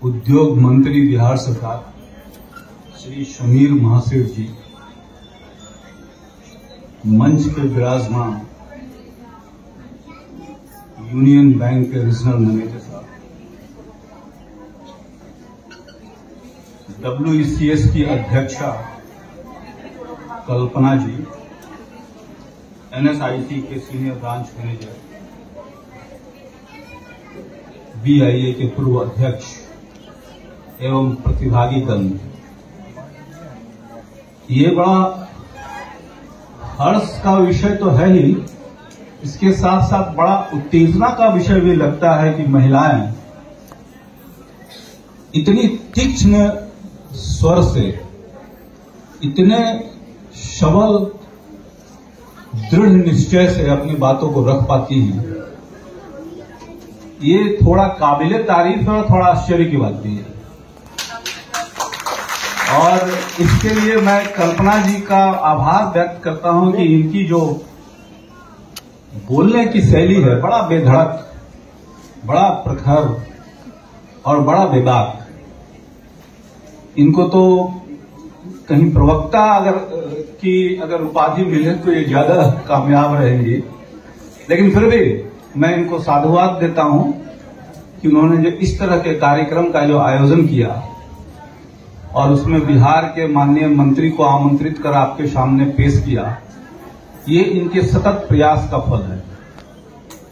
उद्योग मंत्री बिहार सरकार श्री समीर महासेठ जी, मंच के विराजमान यूनियन बैंक के रीजनल मैनेजर साहब, WECS की अध्यक्षा कल्पना जी, NSIC के सीनियर ब्रांच मैनेजर, BIA के पूर्व अध्यक्ष एवं प्रतिभागी दल, ये बड़ा हर्ष का विषय तो है ही, इसके साथ साथ बड़ा उत्तेजना का विषय भी लगता है कि महिलाएं इतनी तीक्ष्ण स्वर से, इतने सबल दृढ़ निश्चय से अपनी बातों को रख पाती हैं। ये थोड़ा काबिले तारीफ है और थोड़ा आश्चर्य की बात भी है। और इसके लिए मैं कल्पना जी का आभार व्यक्त करता हूं कि इनकी जो बोलने की शैली है, बड़ा बेधड़क, बड़ा प्रखर और बड़ा बेबाक। इनको तो कहीं प्रवक्ता अगर उपाधि मिले तो ये ज्यादा कामयाब रहेंगी, लेकिन फिर भी मैं इनको साधुवाद देता हूं कि उन्होंने जो इस तरह के कार्यक्रम का जो आयोजन किया और उसमें बिहार के माननीय मंत्री को आमंत्रित कर आपके सामने पेश किया, ये इनके सतत प्रयास का फल है।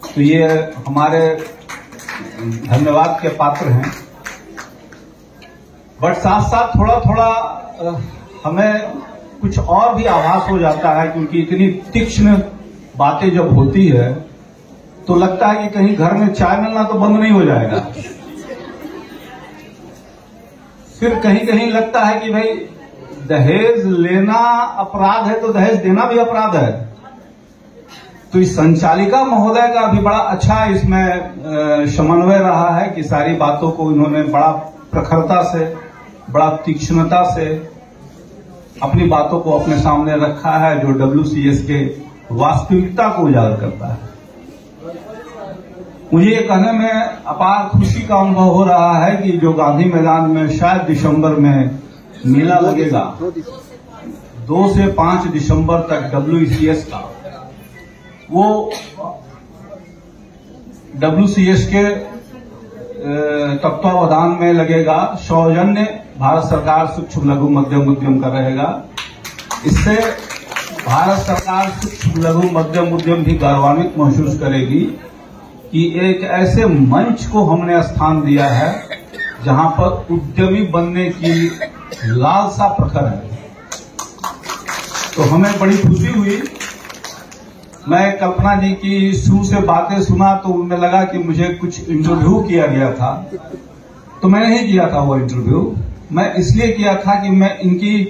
तो ये हमारे धन्यवाद के पात्र हैं। बट साथ साथ थोड़ा थोड़ा हमें कुछ और भी आभास हो जाता है, क्योंकि इतनी तीक्ष्ण बातें जब होती है तो लगता है कि कहीं घर में चाय मिलना तो बंद नहीं हो जाएगा। फिर कहीं कहीं लगता है कि भाई दहेज लेना अपराध है तो दहेज देना भी अपराध है। तो इस संचालिका महोदय का भी बड़ा अच्छा इसमें समन्वय रहा है कि सारी बातों को इन्होंने बड़ा प्रखरता से, बड़ा तीक्ष्णता से अपनी बातों को अपने सामने रखा है, जो WCS के वास्तविकता को उजागर करता है। मुझे ये कहने में अपार खुशी का अनुभव हो रहा है कि जो गांधी मैदान में शायद दिसंबर में मेला लगेगा, 2 से 5 दिसंबर तक WCS का, वो WCS के तत्वावधान में लगेगा। सौजन्य भारत सरकार सूक्ष्म लघु मध्यम उद्यम का रहेगा। इससे भारत सरकार सूक्ष्म लघु मध्यम उद्यम भी गौरवान्वित महसूस करेगी कि एक ऐसे मंच को हमने स्थान दिया है जहां पर उद्यमी बनने की लालसा प्रखर है। तो हमें बड़ी खुशी हुई। मैं कल्पना जी की शुरू से बातें सुना तो उनमें लगा कि मुझे कुछ इंटरव्यू किया गया था, तो मैंने नहीं किया था वो इंटरव्यू। मैं इसलिए किया था कि मैं इनकी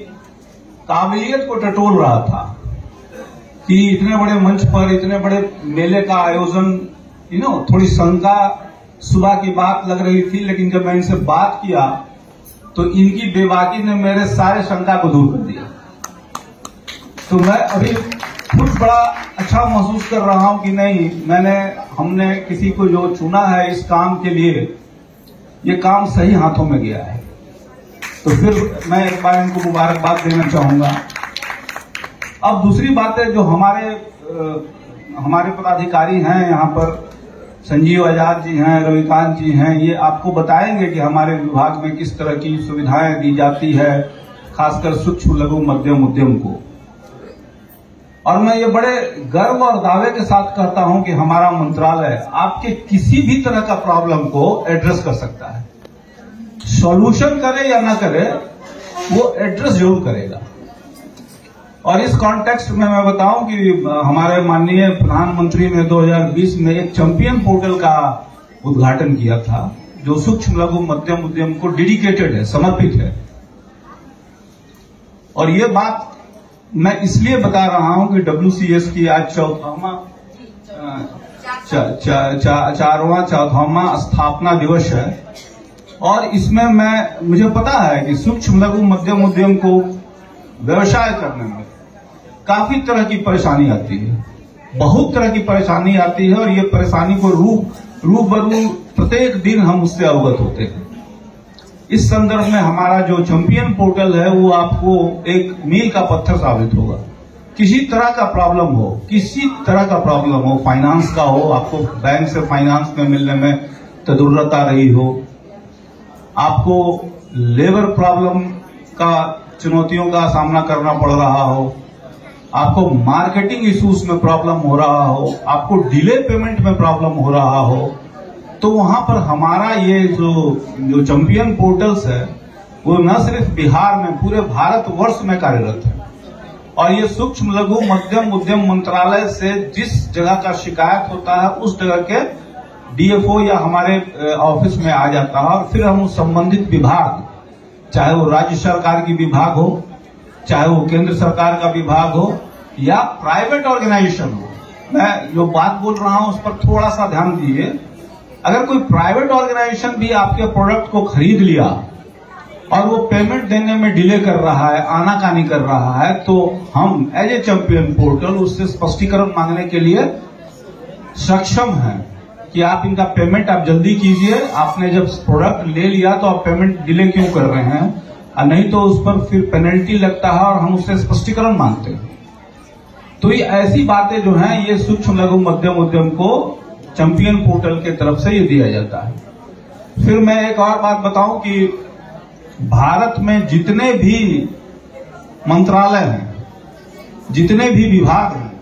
काबिलियत को टटोल रहा था कि इतने बड़े मंच पर इतने बड़े मेले का आयोजन, थोड़ी शंका सुबह की बात लग रही थी, लेकिन जब मैं इनसे बात किया तो इनकी बेबाकी ने मेरे सारे शंका को दूर कर दिया। तो मैं अभी खुद बड़ा अच्छा महसूस कर रहा हूं कि नहीं, हमने किसी को जो चुना है इस काम के लिए, ये काम सही हाथों में गया है। तो फिर मैं एक बार इनको मुबारकबाद देना चाहूंगा। अब दूसरी बातें जो हमारे पदाधिकारी हैं यहाँ पर, संजीव आजाद जी हैं, रविकांत जी हैं, ये आपको बताएंगे कि हमारे विभाग में किस तरह की सुविधाएं दी जाती है, खासकर सूक्ष्म लघु मध्यम उद्यम को। और मैं ये बड़े गर्व और दावे के साथ कहता हूं कि हमारा मंत्रालय आपके किसी भी तरह का प्रॉब्लम को एड्रेस कर सकता है। सॉल्यूशन करे या ना करे, वो एड्रेस जरूर करेगा। और इस कॉन्टेक्स्ट में मैं बताऊं कि हमारे माननीय प्रधानमंत्री ने 2020 में एक चैंपियन पोर्टल का उद्घाटन किया था, जो सूक्ष्म लघु मध्यम उद्यम को डेडिकेटेड है, समर्पित है। और ये बात मैं इसलिए बता रहा हूं कि WCS की आज चौथावां स्थापना दिवस है, और इसमें मुझे पता है कि सूक्ष्म लघु मध्यम उद्यम को व्यवसाय करने में काफी तरह की परेशानी आती है, बहुत तरह की परेशानी आती है, और ये परेशानी को रूबरू प्रत्येक दिन हम उससे अवगत होते हैं। इस संदर्भ में हमारा जो चैंपियन पोर्टल है वो आपको एक मील का पत्थर साबित होगा। किसी तरह का प्रॉब्लम हो, किसी तरह का प्रॉब्लम हो, फाइनेंस का हो, आपको बैंक से फाइनेंस में मिलने में तदुर्रत आ रही हो, आपको लेबर प्रॉब्लम का चुनौतियों का सामना करना पड़ रहा हो, आपको मार्केटिंग इश्यूज में प्रॉब्लम हो रहा हो, आपको डिले पेमेंट में प्रॉब्लम हो रहा हो, तो वहां पर हमारा ये जो चैंपियन पोर्टल्स है वो न सिर्फ बिहार में, पूरे भारतवर्ष में कार्यरत है। और ये सूक्ष्म लघु मध्यम उद्यम मंत्रालय से जिस जगह का शिकायत होता है उस जगह के डीएफओ या हमारे ऑफिस में आ जाता है, और फिर हम उस संबंधित विभाग, चाहे वो राज्य सरकार की विभाग हो, चाहे वो केंद्र सरकार का विभाग हो या प्राइवेट ऑर्गेनाइजेशन हो, मैं जो बात बोल रहा हूं उस पर थोड़ा सा ध्यान दीजिए। अगर कोई प्राइवेट ऑर्गेनाइजेशन भी आपके प्रोडक्ट को खरीद लिया और वो पेमेंट देने में डिले कर रहा है, आनाकानी कर रहा है, तो हम एज ए चैंपियन पोर्टल उससे स्पष्टीकरण मांगने के लिए सक्षम हैं कि आप इनका पेमेंट आप जल्दी कीजिए, आपने जब प्रोडक्ट ले लिया तो आप पेमेंट डिले क्यों कर रहे हैं, और नहीं तो उस पर फिर पेनल्टी लगता है और हम उससे स्पष्टीकरण मांगते हैं। तो ये ऐसी बातें जो हैं ये सूक्ष्म लघु मध्यम उद्यम को चैंपियन पोर्टल के तरफ से ये दिया जाता है। फिर मैं एक और बात बताऊं कि भारत में जितने भी मंत्रालय हैं, जितने भी विभाग हैं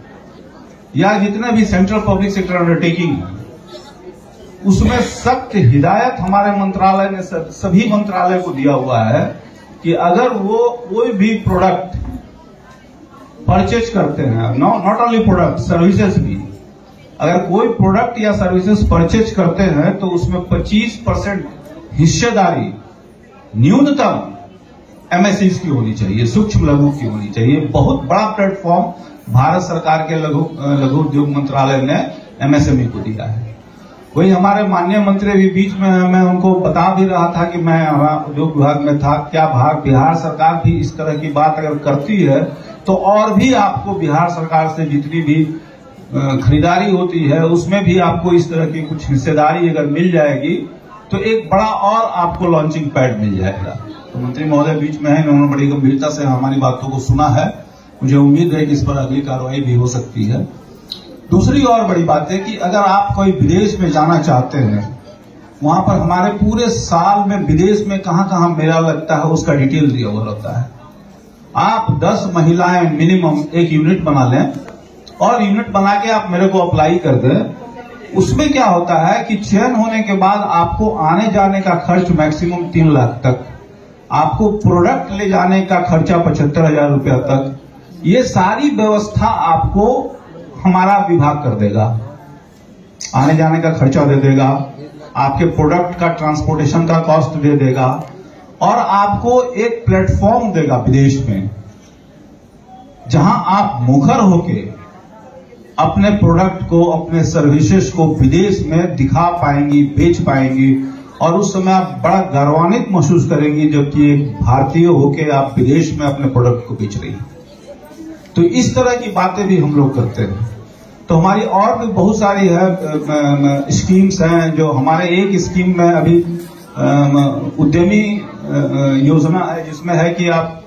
या जितने भी सेंट्रल पब्लिक सेक्टर अंडरटेकिंग है, उसमें सख्त हिदायत हमारे मंत्रालय ने सभी मंत्रालय को दिया हुआ है कि अगर वो कोई भी प्रोडक्ट परचेज करते हैं, नॉट ओनली प्रोडक्ट, सर्विसेज भी, अगर कोई प्रोडक्ट या सर्विसेज परचेज करते हैं तो उसमें 25% हिस्सेदारी न्यूनतम एमएसईज की होनी चाहिए, सूक्ष्म लघु की होनी चाहिए। बहुत बड़ा प्लेटफॉर्म भारत सरकार के लघु उद्योग मंत्रालय ने एमएसएमई को दिया है। वही हमारे माननीय मंत्री भी बीच में मैं उनको बता भी रहा था कि मैं उद्योग विभाग में था, क्या बिहार सरकार भी इस तरह की बात अगर करती है तो और भी आपको बिहार सरकार से जितनी भी खरीदारी होती है उसमें भी आपको इस तरह की कुछ हिस्सेदारी अगर मिल जाएगी तो एक बड़ा और आपको लॉन्चिंग पैड मिल जाएगा। तो मंत्री महोदय बीच में है, इन्होंने बड़ी गंभीरता से हमारी बातों को सुना है। मुझे उम्मीद है कि इस पर अगली कार्रवाई भी हो सकती है। दूसरी और बड़ी बात है कि अगर आप कोई विदेश में जाना चाहते हैं, वहां पर हमारे पूरे साल में विदेश में कहां कहां मेला लगता है उसका डिटेल दिया हुआ रहता है। आप 10 महिलाएं मिनिमम एक यूनिट बना लें और यूनिट बना के आप मेरे को अप्लाई कर दें। उसमें क्या होता है कि चयन होने के बाद आपको आने जाने का खर्च मैक्सिमम 3 लाख तक, आपको प्रोडक्ट ले जाने का खर्चा 75,000 रुपया तक, ये सारी व्यवस्था आपको हमारा विभाग कर देगा। आने जाने का खर्चा दे देगा, आपके प्रोडक्ट का ट्रांसपोर्टेशन का कॉस्ट दे देगा और आपको एक प्लेटफॉर्म देगा विदेश में जहां आप मुखर होके अपने प्रोडक्ट को, अपने सर्विसेज को विदेश में दिखा पाएंगी, बेच पाएंगी और उस समय आप बड़ा गौरवान्वित महसूस करेंगी जबकि एक भारतीय होके आप विदेश में अपने प्रोडक्ट को बेच रही हैं। तो इस तरह की बातें भी हम लोग करते हैं। तो हमारी और भी बहुत सारी है स्कीम्स हैं। जो हमारे एक स्कीम में अभी उद्यमी योजना है जिसमें है कि आप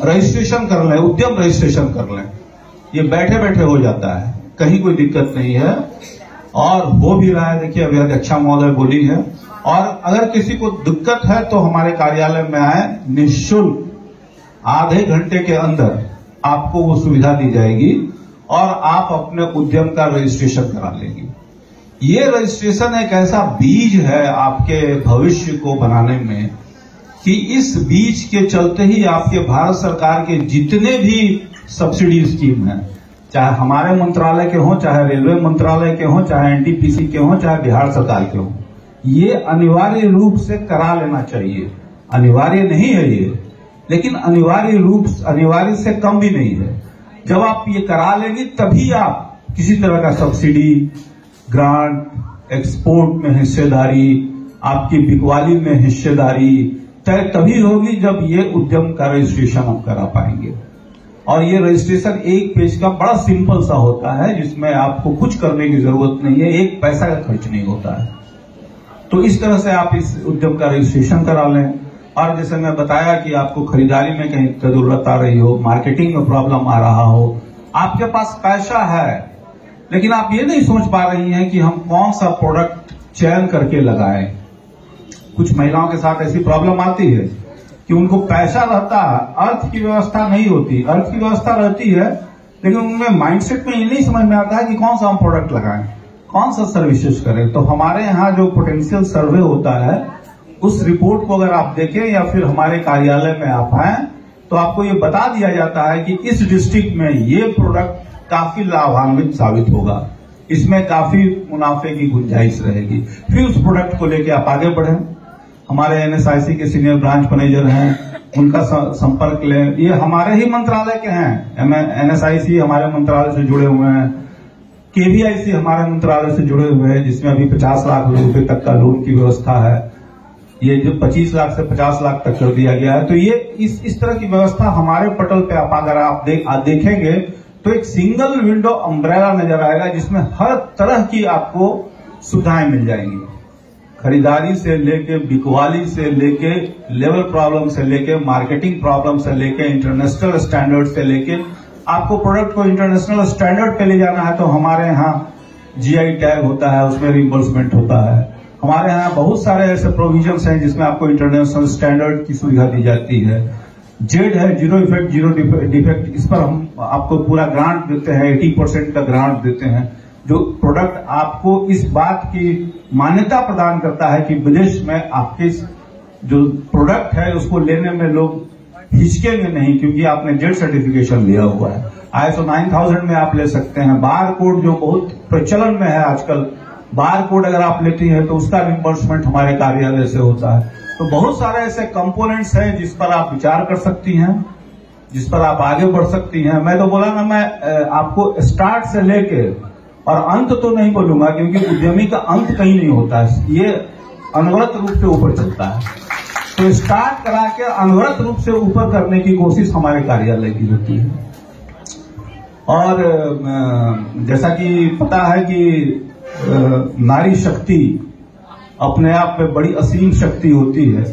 रजिस्ट्रेशन कर लें, उद्यम रजिस्ट्रेशन कर लें। ये बैठे बैठे हो जाता है, कहीं कोई दिक्कत नहीं है और हो भी रहा है। देखिए अभी अध्यक्षा महोदय बोली है। और अगर किसी को दिक्कत है तो हमारे कार्यालय में आए, निःशुल्क आधे घंटे के अंदर आपको वो सुविधा दी जाएगी और आप अपने उद्यम का रजिस्ट्रेशन करा लेंगे। ये रजिस्ट्रेशन एक ऐसा बीज है आपके भविष्य को बनाने में कि इस बीज के चलते ही आपके भारत सरकार के जितने भी सब्सिडी स्कीम है, चाहे हमारे मंत्रालय के हों, चाहे रेलवे मंत्रालय के हों, चाहे एनटीपीसी के हों, चाहे बिहार सरकार के हों, ये अनिवार्य रूप से करा लेना चाहिए। अनिवार्य नहीं है ये, लेकिन अनिवार्य से कम भी नहीं है। जब आप ये करा लेंगे तभी आप किसी तरह का सब्सिडी, ग्रांट, एक्सपोर्ट में हिस्सेदारी, आपकी बिकवाली में हिस्सेदारी तय तभी होगी जब ये उद्यम का रजिस्ट्रेशन आप करा पाएंगे। और ये रजिस्ट्रेशन एक पेज का बड़ा सिंपल सा होता है जिसमें आपको कुछ करने की जरूरत नहीं है, एक पैसा का खर्च नहीं होता है। तो इस तरह से आप इस उद्यम का रजिस्ट्रेशन करा लें। और जैसे मैं बताया कि आपको खरीदारी में कहीं जरूरत आ रही हो, मार्केटिंग में प्रॉब्लम आ रहा हो, आपके पास पैसा है लेकिन आप ये नहीं सोच पा रही हैं कि हम कौन सा प्रोडक्ट चयन करके लगाएं। कुछ महिलाओं के साथ ऐसी प्रॉब्लम आती है कि उनको पैसा रहता है, अर्थ की व्यवस्था नहीं होती। अर्थ की व्यवस्था रहती है लेकिन उनमें माइंडसेट में ये नहीं समझ में आता है कि कौन सा हम प्रोडक्ट लगाएं, कौन सा सर्विसेज करें। तो हमारे यहाँ जो पोटेंशियल सर्वे होता है, उस रिपोर्ट को अगर आप देखें या फिर हमारे कार्यालय में आप आए तो आपको ये बता दिया जाता है कि इस डिस्ट्रिक्ट में ये प्रोडक्ट काफी लाभान्वित साबित होगा, इसमें काफी मुनाफे की गुंजाइश रहेगी। फिर उस प्रोडक्ट को लेकर आप आगे बढ़ें। हमारे एनएसआईसी के सीनियर ब्रांच मैनेजर हैं, उनका संपर्क लें। ये हमारे ही मंत्रालय के हैं। एनएसआईसी हमारे मंत्रालय से जुड़े हुए हैं, केवीआईसी हमारे मंत्रालय से जुड़े हुए हैं, जिसमें अभी 50 लाख रुपए तक का लोन की व्यवस्था है। ये जो 25 लाख से 50 लाख तक कर दिया गया है। तो ये इस तरह की व्यवस्था हमारे पटल पे अगर आप देखेंगे तो एक सिंगल विंडो अम्ब्रेला नजर आएगा, जिसमें हर तरह की आपको सुविधाएं मिल जाएंगी। खरीदारी से लेके, बिकवाली से लेके, लेवल प्रॉब्लम से लेके, मार्केटिंग प्रॉब्लम से लेके, इंटरनेशनल स्टैंडर्ड से लेके, आपको प्रोडक्ट को इंटरनेशनल स्टैंडर्ड पे ले जाना है तो हमारे यहाँ जीआई टैग होता है, उसमें रिइंबर्समेंट होता है। हमारे यहाँ बहुत सारे ऐसे प्रोविजंस हैं जिसमें आपको इंटरनेशनल स्टैंडर्ड की सुविधा दी जाती है। जेड है, जीरो इफेक्ट जीरो डिफेक्ट, इस पर हम आपको पूरा ग्रांट देते हैं, 80% का ग्रांट देते हैं, जो प्रोडक्ट आपको इस बात की मान्यता प्रदान करता है कि विदेश में आपके जो प्रोडक्ट है उसको लेने में लोग हिचकेंगे नहीं, क्योंकि आपने जेड सर्टिफिकेशन लिया हुआ है। ISO 9000 में आप ले सकते हैं। बार कोड जो बहुत प्रचलन में है आजकल, बार कोड अगर आप लेती हैं तो उसका रिइंबर्समेंट हमारे कार्यालय से होता है। तो बहुत सारे ऐसे कंपोनेंट्स हैं जिस पर आप विचार कर सकती हैं, जिस पर आप आगे बढ़ सकती हैं। मैं तो बोला ना, मैं आपको स्टार्ट से लेके और अंत तो नहीं बोलूंगा, क्योंकि उद्यमी का अंत कहीं नहीं होता है, ये अनवरत रूप से ऊपर चलता है। तो स्टार्ट करा के अनवरत रूप से ऊपर करने की कोशिश हमारे कार्यालय की होती है। और जैसा कि पता है कि नारी शक्ति अपने आप में बड़ी असीम शक्ति होती है,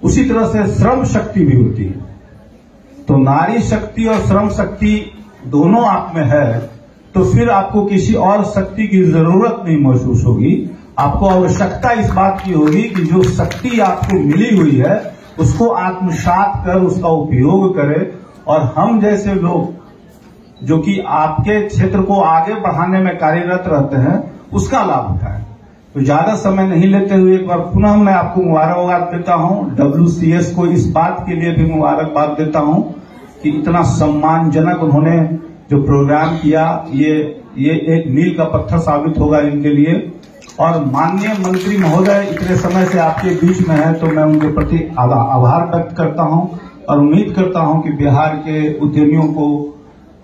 उसी तरह से श्रम शक्ति भी होती है। तो नारी शक्ति और श्रम शक्ति दोनों आप में है तो फिर आपको किसी और शक्ति की जरूरत नहीं महसूस होगी। आपको आवश्यकता इस बात की होगी कि जो शक्ति आपको मिली हुई है उसको आत्मसात कर उसका उपयोग करें, और हम जैसे लोग जो कि आपके क्षेत्र को आगे बढ़ाने में कार्यरत रहते हैं उसका लाभ उठाएं। तो ज्यादा समय नहीं लेते हुए एक बार पुनः मैं आपको मुबारकबाद देता हूं। WCS को इस बात के लिए भी मुबारकबाद देता हूं कि इतना सम्मानजनक उन्होंने जो प्रोग्राम किया, ये एक मील का पत्थर साबित होगा इनके लिए। और माननीय मंत्री महोदय इतने समय से आपके बीच में है तो मैं उनके प्रति आभार व्यक्त करता हूं और उम्मीद करता हूं कि बिहार के उद्यमियों को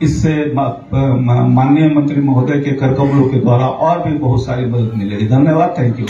इससे माननीय मंत्री महोदय के करकमलों के द्वारा और भी बहुत सारी मदद मिलेगी। धन्यवाद, थैंक यू।